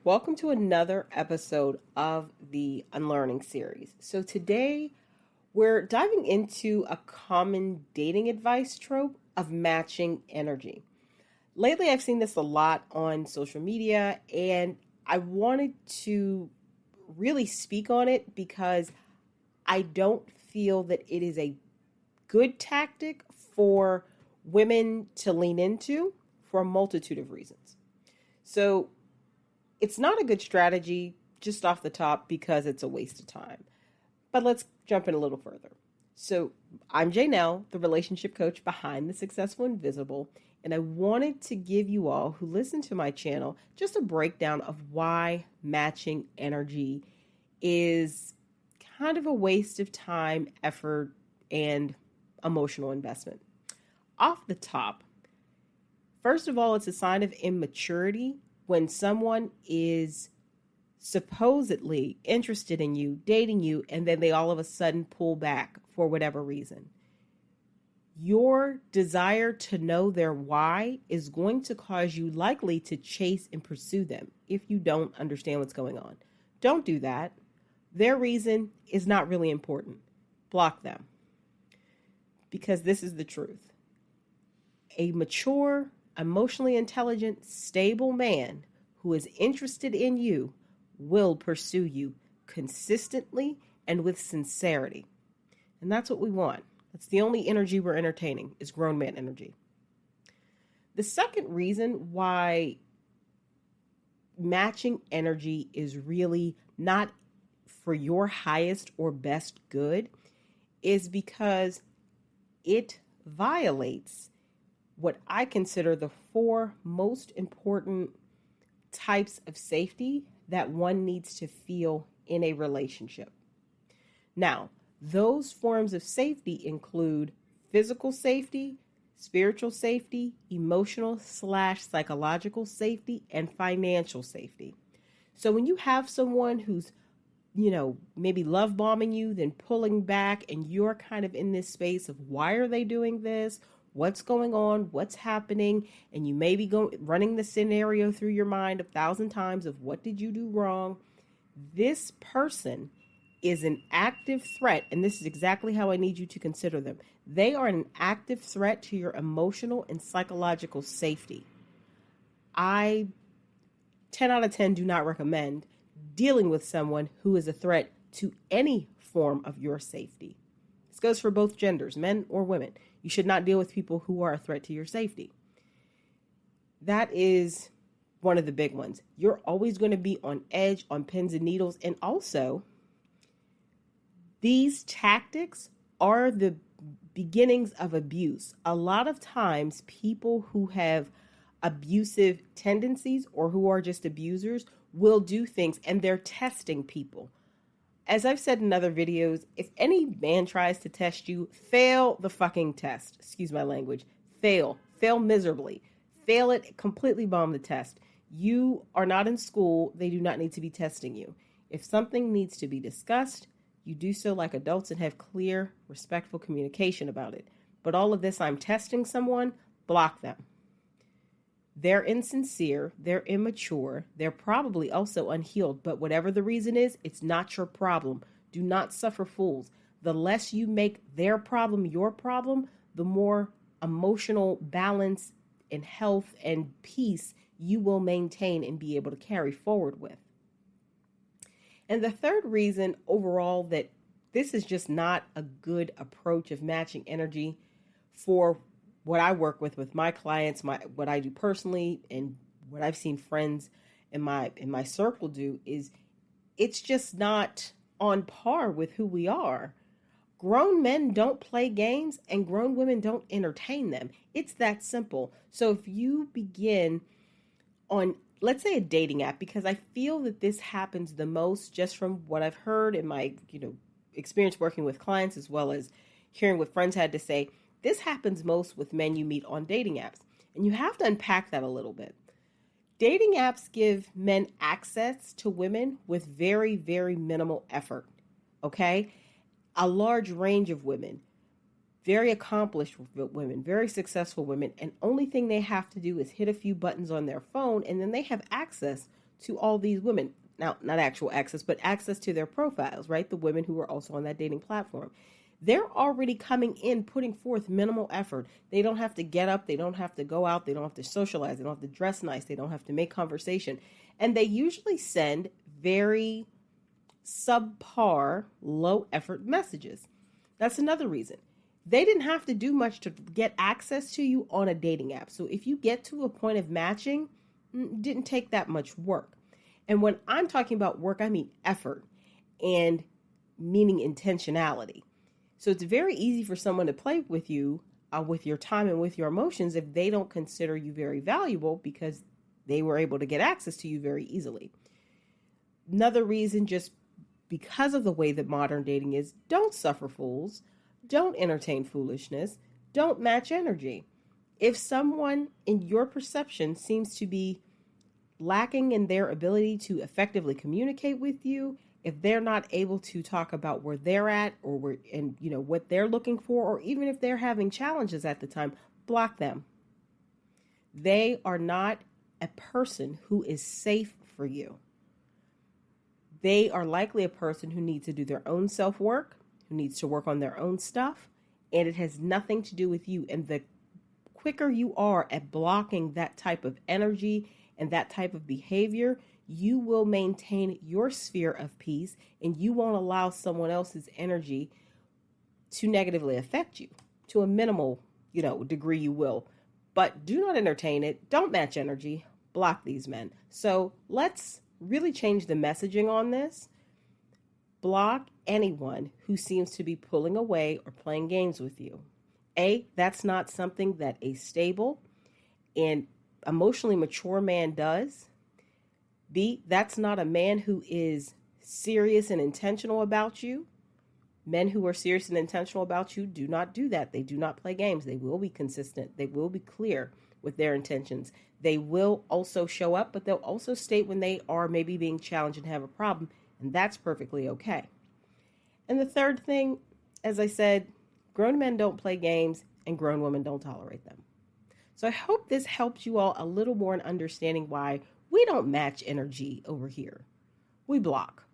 Welcome to another episode of the Unlearning series. So today we're diving into a common dating advice trope of matching energy. Lately, I've seen this a lot on social media, and I wanted to really speak on it because I don't feel that it is a good tactic for women to lean into for a multitude of reasons. So, it's not a good strategy just off the top because it's a waste of time. But let's jump in a little further. So, I'm Janelle, the relationship coach behind The Successful Invisible, and I wanted to give you all who listen to my channel just a breakdown of why matching energy is kind of a waste of time, effort, and emotional investment. Off the top, first of all, it's a sign of immaturity when someone is supposedly interested in you, dating you, and then they all of a sudden pull back for whatever reason. Your desire to know their why is going to cause you likely to chase and pursue them if you don't understand what's going on. Don't do that. Their reason is not really important. Block them. Because this is the truth. A mature, emotionally intelligent, stable man who is interested in you will pursue you consistently and with sincerity. And that's what we want. That's the only energy we're entertaining is grown man energy. The second reason why matching energy is really not for your highest or best good is because it violates what I consider the four most important types of safety that one needs to feel in a relationship. Now, those forms of safety include physical safety, spiritual safety, emotional/psychological safety, and financial safety. So when you have someone who's maybe love bombing you, then pulling back, and you're kind of in this space of why are they doing this? What's going on? What's happening? And you may be running the scenario through your mind 1,000 times of what did you do wrong? This person is an active threat, and this is exactly how I need you to consider them. They are an active threat to your emotional and psychological safety. I, 10 out of 10, do not recommend dealing with someone who is a threat to any form of your safety. This goes for both genders, men or women. You should not deal with people who are a threat to your safety. That is one of the big ones. You're always going to be on edge, on pins and needles. And also, these tactics are the beginnings of abuse. A lot of times, people who have abusive tendencies or who are just abusers will do things, and they're testing people. As I've said in other videos, if any man tries to test you, fail the fucking test. Excuse my language. Fail miserably. Fail it, completely bomb the test. You are not in school. They do not need to be testing you. If something needs to be discussed, you do so like adults and have clear, respectful communication about it. But all of this, I'm testing someone, block them. They're insincere, they're immature, they're probably also unhealed, but whatever the reason is, it's not your problem. Do not suffer fools. The less you make their problem your problem, the more emotional balance and health and peace you will maintain and be able to carry forward with. And the third reason overall that this is just not a good approach of matching energy for what I work with my clients, what I do personally, and what I've seen friends in my circle do is it's just not on par with who we are. Grown men don't play games and grown women don't entertain them. It's that simple. So if you begin on, let's say, a dating app, because I feel that this happens the most just from what I've heard in my, experience working with clients as well as hearing what friends had to say. This happens most with men you meet on dating apps. And you have to unpack that a little bit. Dating apps give men access to women with very, very minimal effort. Okay? A large range of women, very accomplished women, very successful women, and only thing they have to do is hit a few buttons on their phone, and then they have access to all these women. Now, not actual access, but access to their profiles, right? The women who are also on that dating platform. They're already coming in, putting forth minimal effort. They don't have to get up. They don't have to go out. They don't have to socialize. They don't have to dress nice. They don't have to make conversation. And they usually send very subpar, low effort messages. That's another reason. They didn't have to do much to get access to you on a dating app. So if you get to a point of matching, it didn't take that much work. And when I'm talking about work, I mean effort and meaning intentionality. So it's very easy for someone to play with you with your time and with your emotions if they don't consider you very valuable because they were able to get access to you very easily. Another reason, just because of the way that modern dating is, don't suffer fools, don't entertain foolishness, don't match energy. If someone in your perception seems to be lacking in their ability to effectively communicate with you, if they're not able to talk about where they're at or what they're looking for, or even if they're having challenges at the time, block them. They are not a person who is safe for you. They are likely a person who needs to do their own self-work, who needs to work on their own stuff, and it has nothing to do with you. And the quicker you are at blocking that type of energy and that type of behavior, you will maintain your sphere of peace and you won't allow someone else's energy to negatively affect you. To a minimal, degree you will. But do not entertain it. Don't match energy. Block these men. So let's really change the messaging on this. Block anyone who seems to be pulling away or playing games with you. A, that's not something that a stable and emotionally mature man does. B, that's not a man who is serious and intentional about you. Men who are serious and intentional about you do not do that. They do not play games. They will be consistent. They will be clear with their intentions. They will also show up, but they'll also state when they are maybe being challenged and have a problem, and that's perfectly okay. And the third thing, as I said, grown men don't play games and grown women don't tolerate them. So I hope this helps you all a little more in understanding why we don't match energy over here. We block.